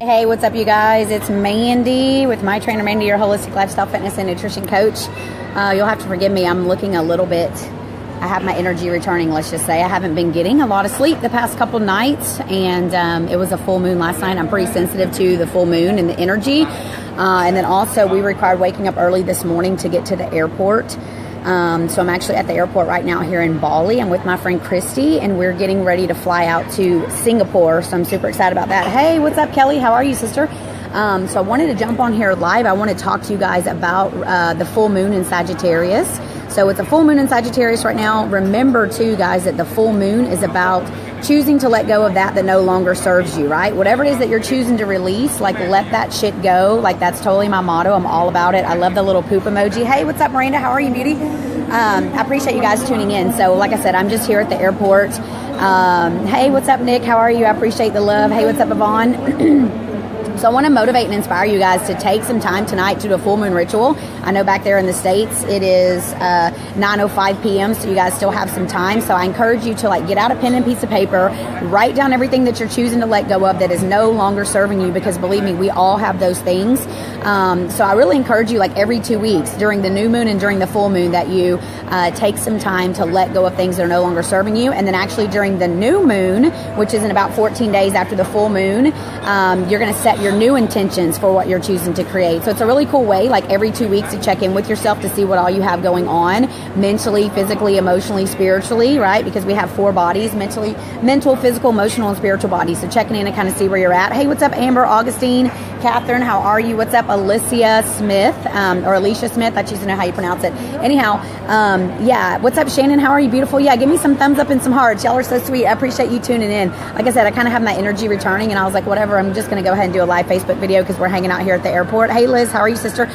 Hey, what's up, you guys? It's Mandy with My Trainer Mandy, your holistic lifestyle fitness and nutrition coach. You'll have to forgive me. I'm looking a little bit, I have my energy returning, let's just say. I haven't been getting a lot of sleep the past couple nights, and it was a full moon last night. I'm pretty sensitive to the full moon and the energy. And then also we required waking up early this morning to get to the airport. So I'm actually at the airport right now here in Bali. I'm with my friend Christy, and we're getting ready to fly out to Singapore. So I'm super excited about that. Hey, what's up, Kelly? How are you, sister? So I wanted to jump on here live. I want to talk to you guys about the full moon in Sagittarius. So it's a full moon in Sagittarius right now. Remember too, guys, that the full moon is about choosing to let go of that no longer serves you, right? Whatever it is that you're choosing to release, like, let that shit go. Like, that's totally my motto. I'm all about it. I love the little poop emoji. Hey, what's up, Miranda? How are you, beauty? I appreciate you guys tuning in. So like I said, I'm just here at the airport. Hey, what's up, Nick? How are you? I appreciate the love. Hey, what's up, Yvonne? So I want to motivate and inspire you guys to take some time tonight to do a full moon ritual. I know back there in the States, it is 9:05 p.m., so you guys still have some time. So I encourage you to get out a pen and piece of paper, write down everything that you're choosing to let go of that is no longer serving you, because believe me, we all have those things. So I really encourage you, every 2 weeks, during the new moon and during the full moon, that you take some time to let go of things that are no longer serving you. And then actually during the new moon, which is in about 14 days after the full moon, you're going to set your new intentions for what you're choosing to create. So it's a really cool way, every 2 weeks, to check in with yourself to see what all you have going on mentally, physically, emotionally, spiritually, right? Because we have 4 bodies: mental, physical, emotional, and spiritual bodies. So checking in and kind of see where you're at. Hey, what's up, Amber, Augustine, Catherine? How are you? What's up, Alicia Smith, or Alicia Smith? I choose to know how you pronounce it. Anyhow, yeah. What's up, Shannon? How are you? Beautiful. Yeah, give me some thumbs up and some hearts. Y'all are so sweet. I appreciate you tuning in. Like I said, I kind of have my energy returning, and I was like, whatever, I'm just going to go ahead and do a live Facebook video because we're hanging out here at the airport. Hey, Liz, how are you, sister?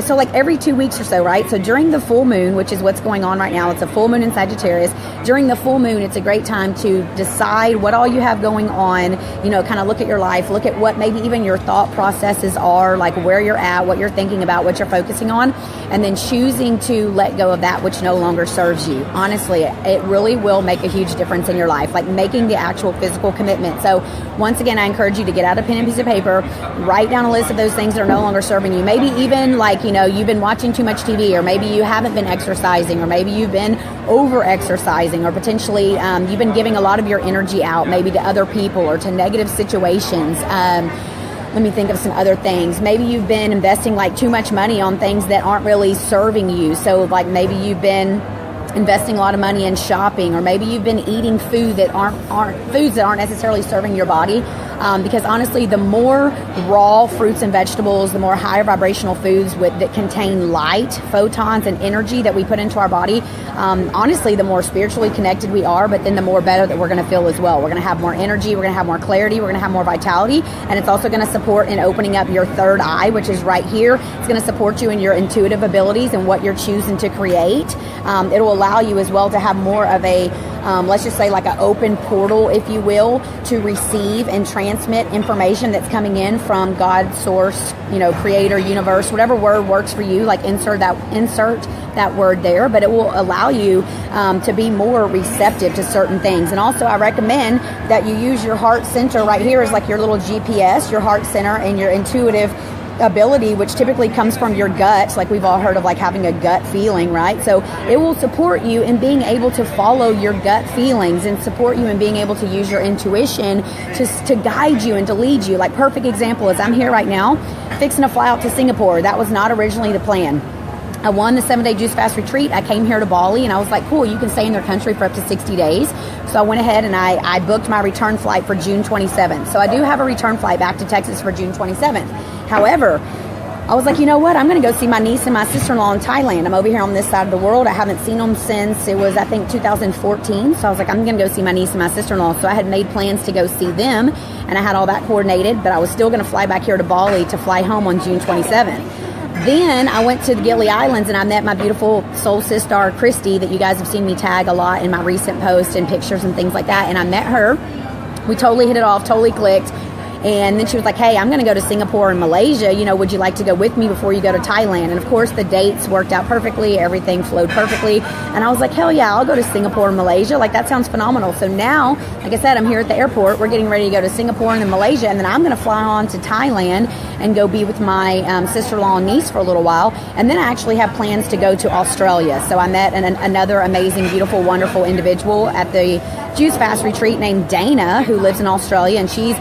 So every 2 weeks or so, right? So during the full moon, which is what's going on right now, it's a full moon in Sagittarius. During the full moon, it's a great time to decide what all you have going on, kind of look at your life, look at what maybe even your thought processes are, where you're at, what you're thinking about, what you're focusing on, and then choosing to let go of that which no longer serves you. Honestly, it really will make a huge difference in your life, making the actual physical commitment. So once again, I encourage you to get out a pen and piece of paper, write down a list of those things that are no longer serving you. Maybe even you've been watching too much TV, or maybe you haven't been exercising, or maybe you've been over exercising, or potentially you've been giving a lot of your energy out, maybe to other people or to negative situations. Let me think of some other things. Maybe you've been investing too much money on things that aren't really serving you. So maybe you've been investing a lot of money in shopping, or maybe you've been eating food that aren't foods that aren't necessarily serving your body. Because honestly, the more raw fruits and vegetables, the more higher vibrational foods that contain light, photons, and energy that we put into our body, honestly, the more spiritually connected we are, but then the more better that we're going to feel as well. We're going to have more energy, we're going to have more clarity, we're going to have more vitality, and it's also going to support in opening up your third eye, which is right here. It's going to support you in your intuitive abilities and what you're choosing to create. It'll allow you as well to have more of a let's just say an open portal, if you will, to receive and transmit information that's coming in from God, source, creator, universe, whatever word works for you. Insert that word there, but it will allow you to be more receptive to certain things. And also, I recommend that you use your heart center right here as your little GPS, your heart center, and your intuitive ability, which typically comes from your gut. We've all heard of having a gut feeling, right? So it will support you in being able to follow your gut feelings and support you in being able to use your intuition to guide you and to lead you. Perfect example is I'm here right now fixing to fly out to Singapore. That was not originally the plan. I won the 7-day juice fast retreat. I came here to Bali, and I was like, cool, you can stay in their country for up to 60 days. So I went ahead and I booked my return flight for June 27th. So I do have a return flight back to Texas for June 27th. However, I was like, you know what? I'm going to go see my niece and my sister-in-law in Thailand. I'm over here on this side of the world. I haven't seen them since it was, I think, 2014. So I was like, I'm going to go see my niece and my sister-in-law. So I had made plans to go see them, and I had all that coordinated, but I was still going to fly back here to Bali to fly home on June 27th. Then I went to the Gili Islands, and I met my beautiful soul sister, Christy, that you guys have seen me tag a lot in my recent posts and pictures and things like that. And I met her. We totally hit it off, totally clicked. And then she was like, hey, I'm going to go to Singapore and Malaysia. You know, would you like to go with me before you go to Thailand? And of course, the dates worked out perfectly. Everything flowed perfectly. And I was like, hell yeah, I'll go to Singapore and Malaysia. Like, that sounds phenomenal. So now, like I said, I'm here at the airport. We're getting ready to go to Singapore and then Malaysia. And then I'm going to fly on to Thailand and go be with my sister-in-law and niece for a little while. And then I actually have plans to go to Australia. So I met another amazing, beautiful, wonderful individual at the Juice Fast Retreat named Dana, who lives in Australia, and she's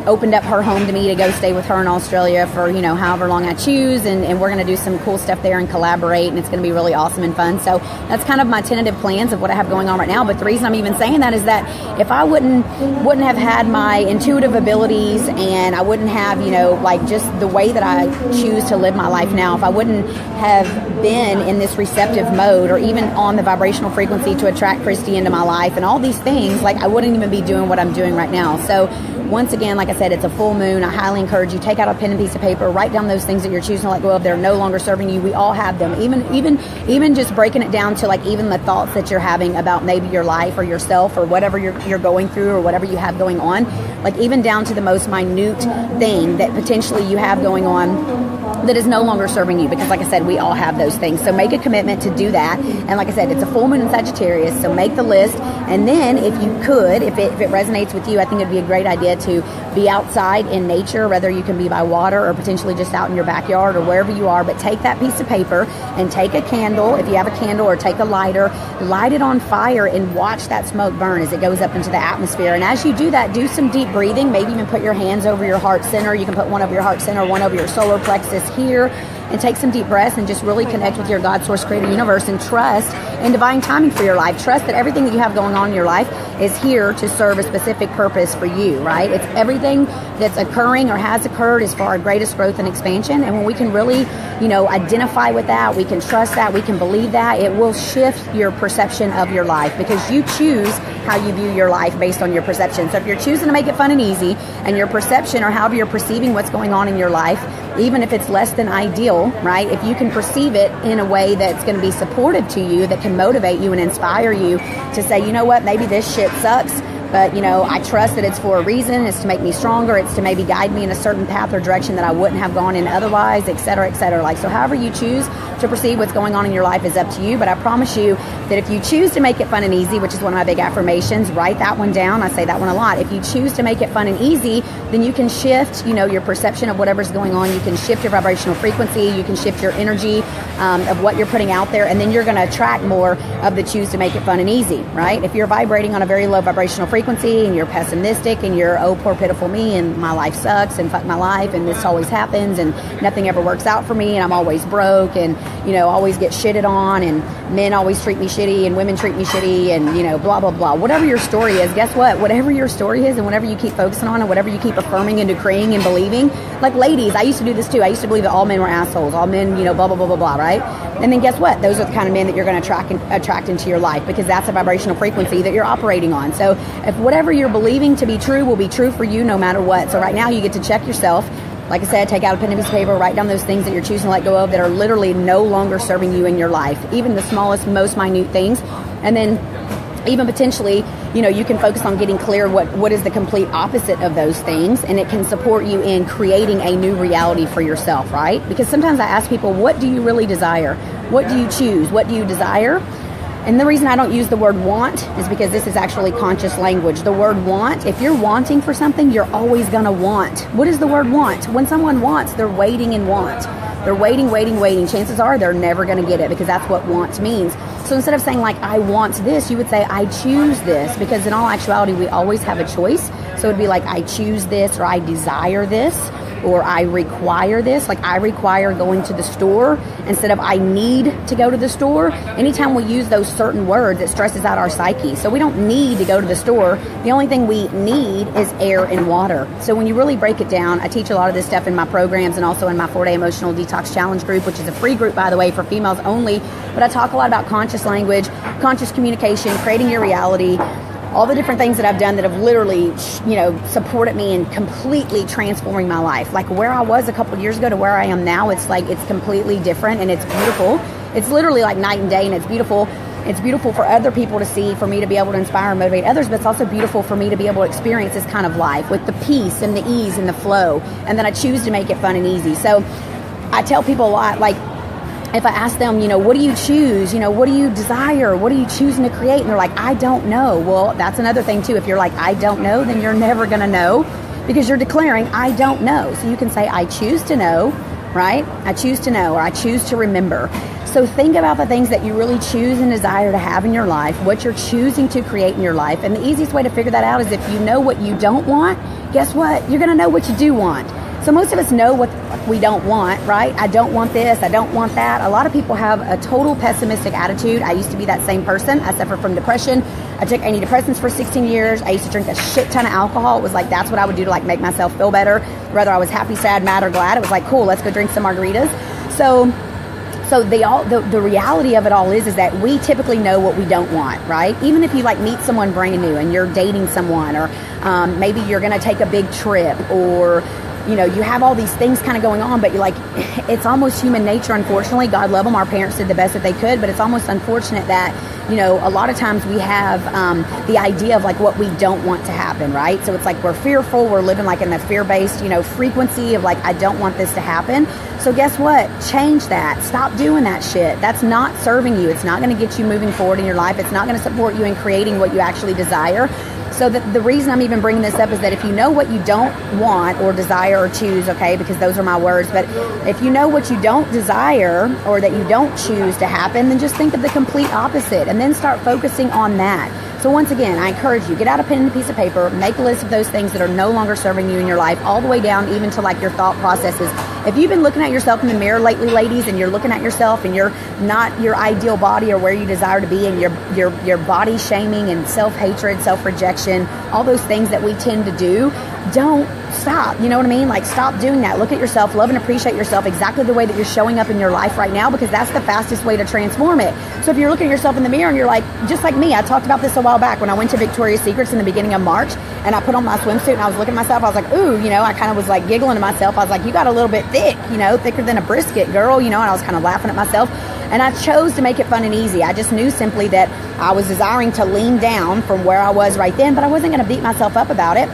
opened up her home to me to go stay with her in Australia for, you know, however long I choose, and we're going to do some cool stuff there and collaborate, and it's going to be really awesome and fun. So that's kind of my tentative plans of what I have going on right now. But the reason I'm even saying that is that if I wouldn't have had my intuitive abilities, and I wouldn't have, you know, like just the way that I choose to live my life now, if I wouldn't have been in this receptive mode, or even on the vibrational frequency to attract Christy into my life and all these things, like I wouldn't even be doing what I'm doing right now. So once again, like I said, it's a full moon. I highly encourage you, take out a pen and piece of paper, write down those things that you're choosing to let go of. They're no longer serving you. We all have them. Even just breaking it down to like even the thoughts that you're having about maybe your life or yourself or whatever you're going through or whatever you have going on, like even down to the most minute thing that potentially you have going on that is no longer serving you, because like I said, we all have those things. So make a commitment to do that. And like I said, it's a full moon in Sagittarius, so make the list. And then if you could, if it resonates with you, I think it'd be a great idea to be outside in nature, whether you can be by water or potentially just out in your backyard or wherever you are. But take that piece of paper and take a candle, if you have a candle, or take a lighter, light it on fire and watch that smoke burn as it goes up into the atmosphere. And as you do that, do some deep breathing. Maybe even put your hands over your heart center. You can put one over your heart center, one over your solar plexus here, and take some deep breaths and just really connect with your God, source, creator, universe, and trust in divine timing for your life. Trust that everything that you have going on in your life is here to serve a specific purpose for you, right? It's everything that's occurring or has occurred is for our greatest growth and expansion. And when we can really, you know, identify with that, we can trust that, we can believe that, it will shift your perception of your life, because you choose how you view your life based on your perception. So if you're choosing to make it fun and easy, and your perception or however you're perceiving what's going on in your life, even if it's less than ideal, right? If you can perceive it in a way that's going to be supportive to you, that can motivate you and inspire you to say, you know what, maybe this shit sucks, but, you know, I trust that it's for a reason. It's to make me stronger. It's to maybe guide me in a certain path or direction that I wouldn't have gone in otherwise, et cetera, et cetera. Like, so however you choose to perceive what's going on in your life is up to you. But I promise you that if you choose to make it fun and easy, which is one of my big affirmations, write that one down. I say that one a lot. If you choose to make it fun and easy, then you can shift, you know, your perception of whatever's going on. You can shift your vibrational frequency. You can shift your energy of what you're putting out there. And then you're going to attract more of the choose to make it fun and easy, right? If you're vibrating on a very low vibrational frequency and you're pessimistic and you're, oh, poor pitiful me, and my life sucks, and fuck my life, and this always happens, and nothing ever works out for me, and I'm always broke, and, you know, always get shitted on, and men always treat me shitty, and women treat me shitty, and, you know, blah, blah, blah. Whatever your story is, guess what? Whatever your story is, and whatever you keep focusing on, and whatever you keep affirming and decreeing and believing, like ladies, I used to do this too. I used to believe that all men were assholes, all men, you know, blah, blah, blah, blah, blah, right? And then guess what? Those are the kind of men that you're going to attract into your life, because that's a vibrational frequency that you're operating on. So if whatever you're believing to be true will be true for you no matter what. So right now you get to check yourself. Like I said, take out a pen and piece of paper, write down those things that you're choosing to let go of that are literally no longer serving you in your life, even the smallest, most minute things. And then even potentially, you know, you can focus on getting clear what is the complete opposite of those things, and it can support you in creating a new reality for yourself, right? Because sometimes I ask people, what do you really desire? What do you choose? What do you desire? And the reason I don't use the word want is because this is actually conscious language. The word want, if you're wanting for something, you're always going to want. What is the word want? When someone wants, they're waiting and want. They're waiting. Chances are they're never going to get it, because that's what want means. So instead of saying like, I want this, you would say, I choose this, because in all actuality, we always have a choice. So it'd be like, I choose this, or I desire this, or I require this. Like, I require going to the store instead of I need to go to the store. Anytime we use those certain words, it stresses out our psyche. So we don't need to go to the store. The only thing we need is air and water. So when you really break it down, I teach a lot of this stuff in my programs and also in my 4-day emotional detox challenge group, which is a free group, by the way, for females only. But I talk a lot about conscious language, conscious communication, creating your reality, all the different things that I've done that have literally, you know, supported me in completely transforming my life. Like where I was a couple of years ago to where I am now, it's like, it's completely different, and it's beautiful. It's literally like night and day, and it's beautiful. It's beautiful for other people to see, for me to be able to inspire and motivate others, but it's also beautiful for me to be able to experience this kind of life with the peace and the ease and the flow. And then I choose to make it fun and easy. So I tell people a lot, like, if I ask them, what do you choose? What do you desire? What are you choosing to create? And they're like, I don't know. Well, that's another thing too. If you're like, I don't know, then you're never going to know, because you're declaring, I don't know. So you can say, I choose to know, right? I choose to know, or I choose to remember. So think about the things that you really choose and desire to have in your life, what you're choosing to create in your life. And the easiest way to figure that out is if you know what you don't want, guess what? You're going to know what you do want. So most of us know what we don't want, right? I don't want this, I don't want that. A lot of people have a total pessimistic attitude. I used to be that same person. I suffer from depression. I took antidepressants for 16 years. I used to drink a shit ton of alcohol. It was like, that's what I would do to like make myself feel better. Whether I was happy, sad, mad, or glad, it was like, cool, let's go drink some margaritas. So the reality of it all is that we typically know what we don't want, right? Even if you like meet someone brand new and you're dating someone, or maybe you're going to take a big trip, or you have all these things kind of going on, but you're like, it's almost human nature, unfortunately. God love them. Our parents did the best that they could, but it's almost unfortunate that, a lot of times we have the idea of like what we don't want to happen, right? So it's like we're fearful. We're living like in the fear-based, frequency of like, I don't want this to happen. So guess what? Change that. Stop doing that shit. That's not serving you. It's not going to get you moving forward in your life. It's not going to support you in creating what you actually desire. So the reason I'm even bringing this up is that if you know what you don't want or desire or choose, okay, because those are my words, but if you know what you don't desire or that you don't choose to happen, then just think of the complete opposite and then start focusing on that. So once again, I encourage you, get out a pen and a piece of paper, make a list of those things that are no longer serving you in your life, all the way down even to like your thought processes. If you've been looking at yourself in the mirror lately, ladies, and you're looking at yourself and you're not your ideal body or where you desire to be, and your body shaming and self-hatred, self-rejection, all those things that we tend to do, don't stop. You know what I mean? Like, stop doing that. Look at yourself, love and appreciate yourself exactly the way that you're showing up in your life right now, because that's the fastest way to transform it. So if you're looking at yourself in the mirror and you're like, just like me, I talked about this a while back when I went to Victoria's Secrets in the beginning of March, and I put on my swimsuit and I was looking at myself, I was like, ooh, I kind of was like giggling to myself. I was like, you got a little bit thick, thicker than a brisket, girl, and I was kind of laughing at myself. And I chose to make it fun and easy. I just knew simply that I was desiring to lean down from where I was right then, but I wasn't going to beat myself up about it.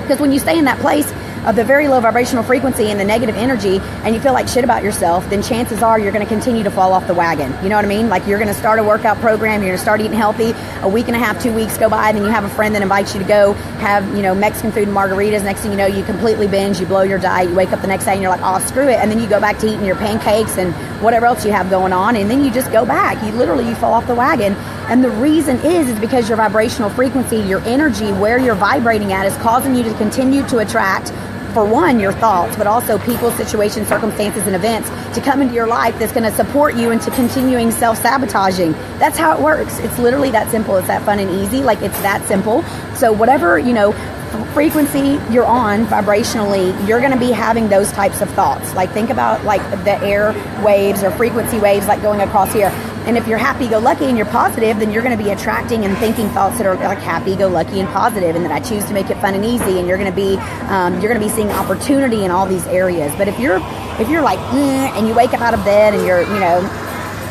Because when you stay in that place of the very low vibrational frequency and the negative energy, and you feel like shit about yourself, then chances are you're going to continue to fall off the wagon. You know what I mean? Like, you're going to start a workout program, you're going to start eating healthy, a week and a half, 2 weeks go by, and then you have a friend that invites you to go have, Mexican food and margaritas. Next thing you know, you completely binge, you blow your diet, you wake up the next day and you're like, oh, screw it. And then you go back to eating your pancakes and whatever else you have going on, and then you just go back. You fall off the wagon. And the reason is because your vibrational frequency, your energy, where you're vibrating at, is causing you to continue to attract, for one, your thoughts, but also people, situations, circumstances, and events to come into your life that's going to support you into continuing self-sabotaging. That's how it works. It's literally that simple. It's that fun and easy. Like, it's that simple. So whatever, frequency you're on vibrationally, you're going to be having those types of thoughts. Like, think about like the air waves or frequency waves like going across here. And if you're happy-go-lucky and you're positive, then you're going to be attracting and thinking thoughts that are like happy-go-lucky and positive, and that I choose to make it fun and easy. And you're going to be seeing opportunity in all these areas. But if you're like, and you wake up out of bed and you're,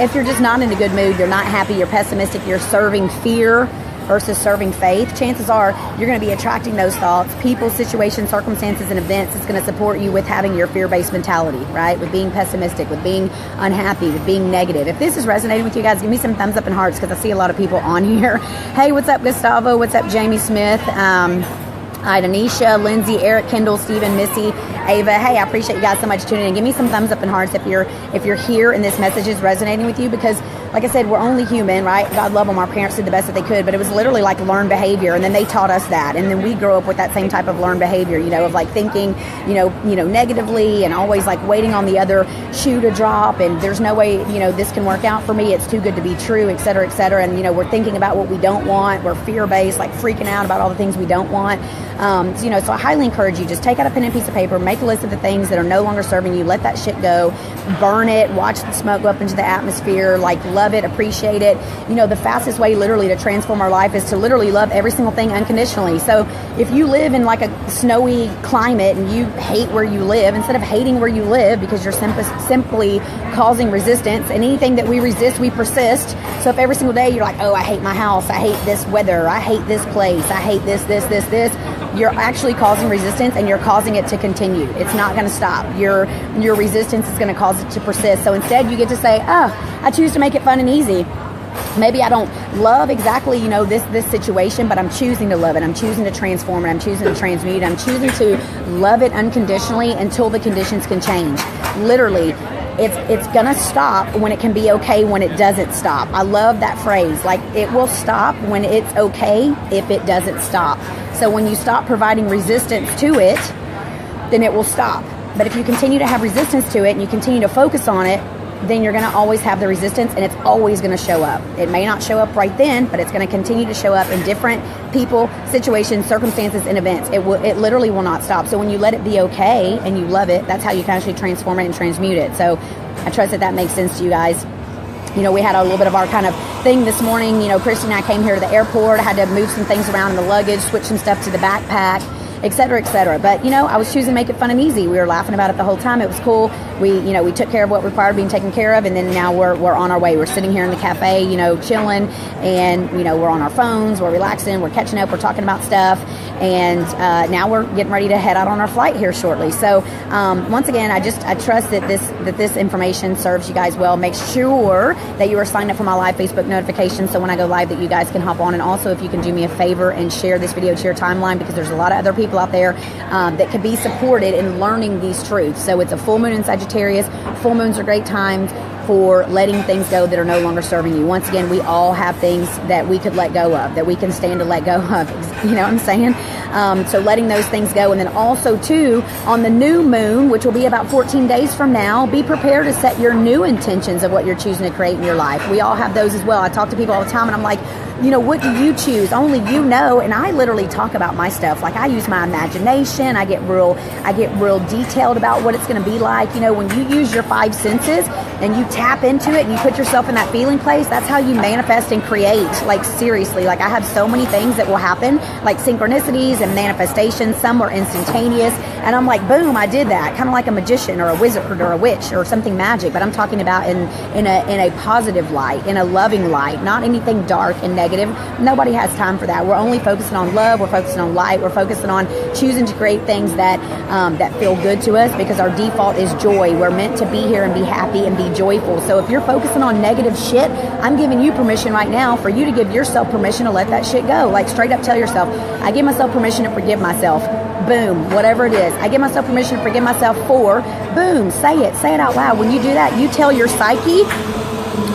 if you're just not in a good mood, you're not happy, you're pessimistic, you're serving fear versus serving faith, chances are you're going to be attracting those thoughts, people, situations, circumstances, and events that's going to support you with having your fear-based mentality, right? With being pessimistic, with being unhappy, with being negative. If this is resonating with you guys, give me some thumbs up and hearts, because I see a lot of people on here. Hey, what's up, Gustavo? What's up, Jamie Smith? Danisha, Lindsay, Eric, Kendall, Stephen, Missy, Ava. Hey, I appreciate you guys so much tuning in. Give me some thumbs up and hearts if you're here and this message is resonating with you, because like I said, we're only human, right? God love them. Our parents did the best that they could, but it was literally like learned behavior, and then they taught us that, and then we grow up with that same type of learned behavior, of like thinking, negatively, and always like waiting on the other shoe to drop, and there's no way, this can work out for me. It's too good to be true, et cetera, et cetera. And we're thinking about what we don't want. We're fear-based, like freaking out about all the things we don't want. So I highly encourage you, just take out a pen and piece of paper, make a list of the things that are no longer serving you, let that shit go, burn it, watch the smoke go up into the atmosphere, like love it, appreciate it. You know, the fastest way literally to transform our life is to literally love every single thing unconditionally. So if you live in like a snowy climate and you hate where you live, instead of hating where you live because you're simply causing resistance, and anything that we resist, we persist. So if every single day you're like, oh, I hate my house, I hate this weather, I hate this place, I hate this, you're actually causing resistance, and you're causing it to continue. It's not going to stop. Your resistance is going to cause it to persist. So instead you get to say, oh, I choose to make it fun and easy. Maybe I don't love exactly, you know, this situation, but I'm choosing to love it. I'm choosing to transform it. I'm choosing to transmute it. I'm choosing to love it unconditionally until the conditions can change. Literally, it's gonna stop when it can be okay when it doesn't stop. I love that phrase. Like, it will stop when it's okay if it doesn't stop. So when you stop providing resistance to it, then it will stop. But if you continue to have resistance to it and you continue to focus on it, then you're going to always have the resistance, and it's always going to show up. It may not show up right then, but it's going to continue to show up in different people, situations, circumstances, and events. It literally will not stop. So when you let it be okay and you love it, that's how you can actually transform it and transmute it. So I trust that that makes sense to you guys. You know, we had a little bit of our kind of thing this morning. You know, Christy and I came here to the airport. I had to move some things around in the luggage, switch some stuff to the backpack, et cetera, et cetera. But, you know, I was choosing to make it fun and easy. We were laughing about it the whole time. It was cool. We took care of what required being taken care of, and then now we're on our way. We're sitting here in the cafe, you know, chilling, and, you know, we're on our phones, we're relaxing, we're catching up, we're talking about stuff, and now we're getting ready to head out on our flight here shortly. So once again, I trust that this information serves you guys well. Make sure that you are signed up for my live Facebook notifications, so when I go live that you guys can hop on. And also, if you can do me a favor and share this video to your timeline, because there's a lot of other people out there that could be supported in learning these truths. So it's a full moon in Sagittarius. Full moons are great times for letting things go that are no longer serving you. Once again, we all have things that we could let go of, that we can stand to let go of. You know what I'm saying? So letting those things go. And then also, too, on the new moon, which will be about 14 days from now, be prepared to set your new intentions of what you're choosing to create in your life. We all have those as well. I talk to people all the time, and I'm like, you know, what do you choose? Only you know. And I literally talk about my stuff. Like, I use my imagination. I get real detailed about what it's going to be like. You know, when you use your five senses and you tap into it and you put yourself in that feeling place, that's how you manifest and create. Like, seriously, like, I have so many things that will happen, like synchronicities and manifestations. Some are instantaneous, and I'm like, boom, I did that. Kind of like a magician or a wizard or a witch or something magic. But I'm talking about in a positive light, in a loving light, not anything dark and negative. Nobody has time for that. We're only focusing on love. We're focusing on light. We're focusing on choosing to create things that feel good to us, because our default is joy. We're meant to be here and be happy and be joyful. So if you're focusing on negative shit, I'm giving you permission right now for you to give yourself permission to let that shit go. Like, straight up tell yourself, I give myself permission to forgive myself. Boom, whatever it is. I give myself permission to forgive myself for, boom, say it out loud. When you do that, you tell your psyche,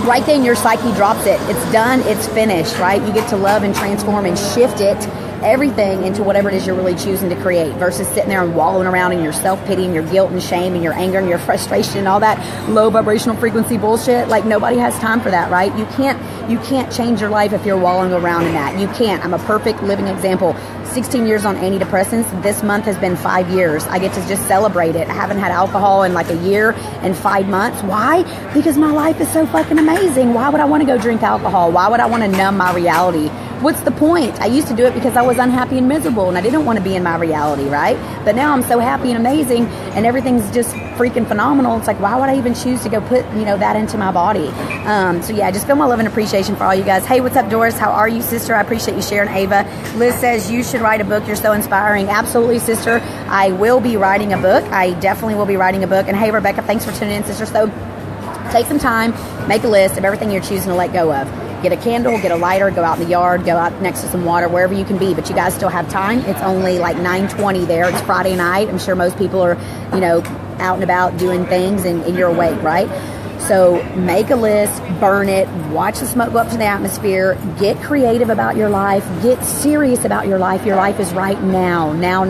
right then your psyche drops it. It's done, it's finished, right? You get to love and transform and shift it, everything, into whatever it is you're really choosing to create, versus sitting there and wallowing around in your self-pity and your guilt and shame and your anger and your frustration and all that low vibrational frequency bullshit. Like, nobody has time for that, right? You can't change your life if you're wallowing around in that. You can't. I'm a perfect living example. 16 years on antidepressants. This month has been 5 years. I get to just celebrate it. I haven't had alcohol in like a year and 5 months. Why? Because my life is so fucking amazing. Why would I want to go drink alcohol? Why would I want to numb my reality? What's the point? I used to do it because I was unhappy and miserable, and I didn't want to be in my reality, right? But now I'm so happy and amazing, and everything's just freaking phenomenal. It's like, why would I even choose to go put, you know, that into my body? So yeah, I just feel my love and appreciation for all you guys. Hey, what's up, Doris? How are you, sister? I appreciate you sharing, Ava. Liz says, you should write a book. You're so inspiring. Absolutely, sister. I will be writing a book. I definitely will be writing a book. And hey, Rebecca, thanks for tuning in, sister. So take some time, make a list of everything you're choosing to let go of. Get a candle, get a lighter, go out in the yard, go out next to some water, wherever you can be. But you guys still have time. It's only like 9:20 there. It's Friday night. I'm sure most people are, you know, out and about doing things, and you're awake, right? So make a list, burn it, watch the smoke go up to the atmosphere, get creative about your life, get serious about your life. Your life is right now. Now.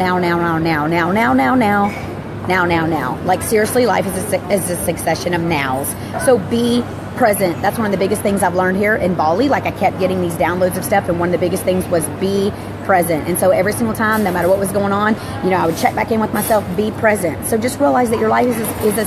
Like, seriously, life is a succession of nows. So be present. That's one of the biggest things I've learned here in Bali. Like, I kept getting these downloads of stuff, and one of the biggest things was be present. And so every single time, no matter what was going on, you know, I would check back in with myself, be present. So just realize that your life is a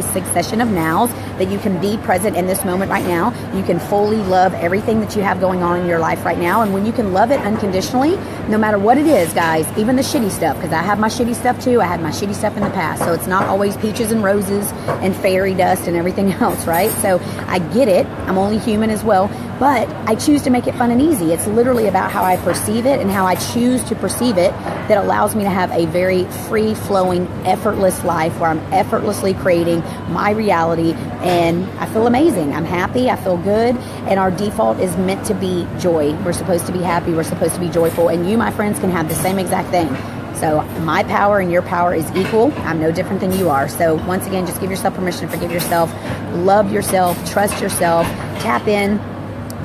succession of nows, that you can be present in this moment right now. You can fully love everything that you have going on in your life right now. And when you can love it unconditionally, no matter what it is, guys, even the shitty stuff, because I have my shitty stuff too. I had my shitty stuff in the past. So it's not always peaches and roses and fairy dust and everything else, right? So I get it. I'm only human as well. But I choose to make it fun and easy. It's literally about how I perceive it and how I choose to perceive it that allows me to have a very free-flowing, effortless life where I'm effortlessly creating my reality, and I feel amazing. I'm happy. I feel good. And our default is meant to be joy. We're supposed to be happy. We're supposed to be joyful. And you, my friends, can have the same exact thing. So my power and your power is equal. I'm no different than you are. So once again, just give yourself permission to forgive yourself, love yourself, trust yourself, tap in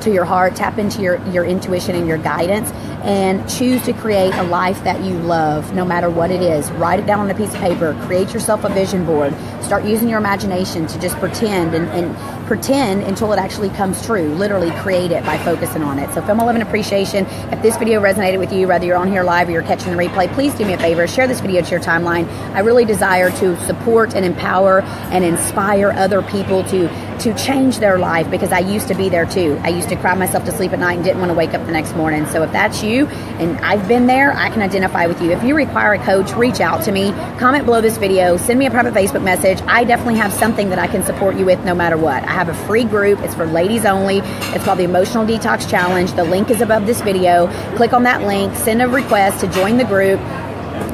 to your heart, tap into your intuition and your guidance, and choose to create a life that you love, no matter what it is. Write it down on a piece of paper. Create yourself a vision board. Start using your imagination to just pretend and pretend until it actually comes true. Literally create it by focusing on it. So Feel My Love and Appreciation. If this video resonated with you, whether you're on here live or you're catching the replay, please do me a favor. Share this video to your timeline. I really desire to support and empower and inspire other people to change their life, because I used to be there too. I used to cry myself to sleep at night and didn't want to wake up the next morning. So if that's you, and I've been there, I can identify with you. If you require a coach, reach out to me, comment below this video, send me a private Facebook message. I definitely have something that I can support you with no matter what. I have a free group. It's for ladies only. It's called the Emotional Detox Challenge. The link is above this video. Click on that link, send a request to join the group.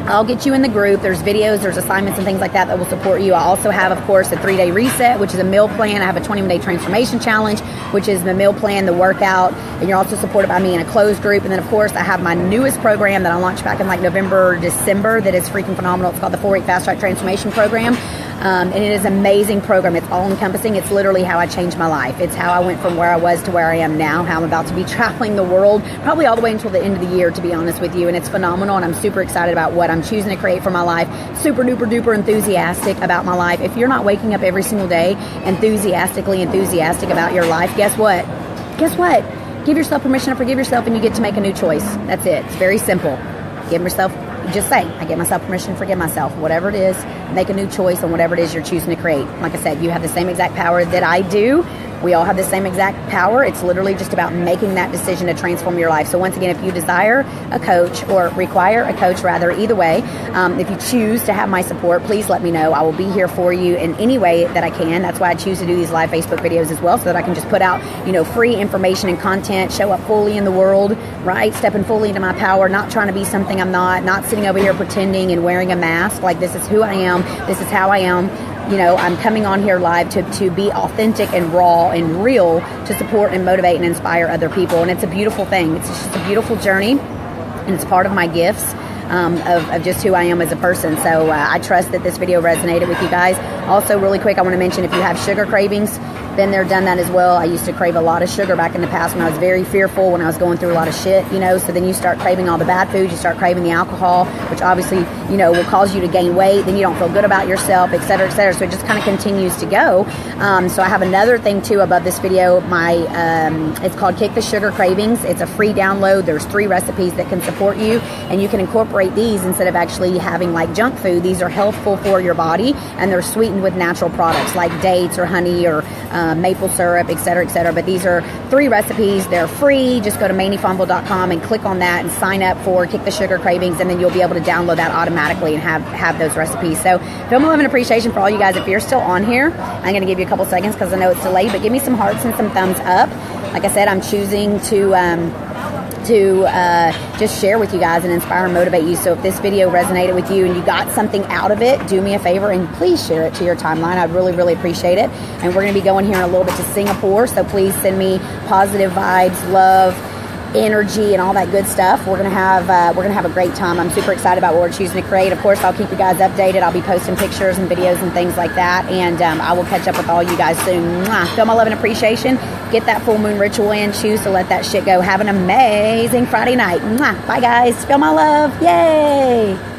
I'll get you in the group. There's videos, there's assignments and things like that that will support you. I also have, of course, a 3-day reset, which is a meal plan. I have a 21-day transformation challenge, which is the meal plan, the workout, and you're also supported by me in a closed group. And then, of course, I have my newest program that I launched back in like November, December, that is freaking phenomenal. It's called the 4-Week Fast Track Transformation Program. And it is an amazing program. It's all encompassing. It's literally how I changed my life. It's how I went from where I was to where I am now, how I'm about to be traveling the world, probably all the way until the end of the year, to be honest with you. And it's phenomenal. And I'm super excited about what I'm choosing to create for my life. Super duper duper enthusiastic about my life. If you're not waking up every single day enthusiastic about your life, guess what? Guess what? Give yourself permission to forgive yourself, and you get to make a new choice. That's it. It's very simple. Give yourself, just say, I give myself permission to forgive myself. Whatever it is, make a new choice on whatever it is you're choosing to create. Like I said, you have the same exact power that I do. We all have the same exact power. It's literally just about making that decision to transform your life. So once again, if you desire a coach, or require a coach rather, either way, if you choose to have my support, please let me know. I will be here for you in any way that I can. That's why I choose to do these live Facebook videos as well, so that I can just put out, you know, free information and content, show up fully in the world, right? Stepping fully into my power, not trying to be something I'm not sitting over here pretending and wearing a mask. Like, this is who I am. This is how I am. You know, I'm coming on here live to be authentic and raw and real, to support and motivate and inspire other people. And it's a beautiful thing. It's just a beautiful journey, and it's part of my gifts of just who I am as a person. So I trust that this video resonated with you guys. Also, really quick, I want to mention, if you have sugar cravings, been there, done that as well. I used to crave a lot of sugar back in the past when I was very fearful, when I was going through a lot of shit, you know. So then you start craving all the bad foods, you start craving the alcohol, which obviously, you know, will cause you to gain weight. Then you don't feel good about yourself, et cetera, et cetera. So it just kind of continues to go. So I have another thing too above this video. It's called Kick the Sugar Cravings. It's a free download. There's 3 recipes that can support you, and you can incorporate these instead of actually having like junk food. These are healthful for your body, and they're sweetened with natural products like dates or honey or maple syrup, et cetera, et cetera. But these are 3 recipes. They're free. Just go to mandyfonville.com and click on that and sign up for Kick the Sugar Cravings, and then you'll be able to download that automatically and have those recipes. So Feel My Love and Appreciation for all you guys. If you're still on here, I'm going to give you a couple seconds because I know it's delayed, but give me some hearts and some thumbs up. Like I said, I'm choosing to just share with you guys and inspire and motivate you. So if this video resonated with you and you got something out of it, do me a favor and please share it to your timeline. I'd really, really appreciate it. And we're going to be going here in a little bit to Singapore, so please send me positive vibes, love, energy, and all that good stuff. We're gonna have a great time. I'm super excited about what we're choosing to create. Of course, I'll keep you guys updated. I'll be posting pictures and videos and things like that, and I will catch up with all you guys soon. Mwah. Feel my love and appreciation. Get that full moon ritual in. Choose to let that shit go. Have an amazing Friday night. Mwah. Bye guys. Feel my love. Yay.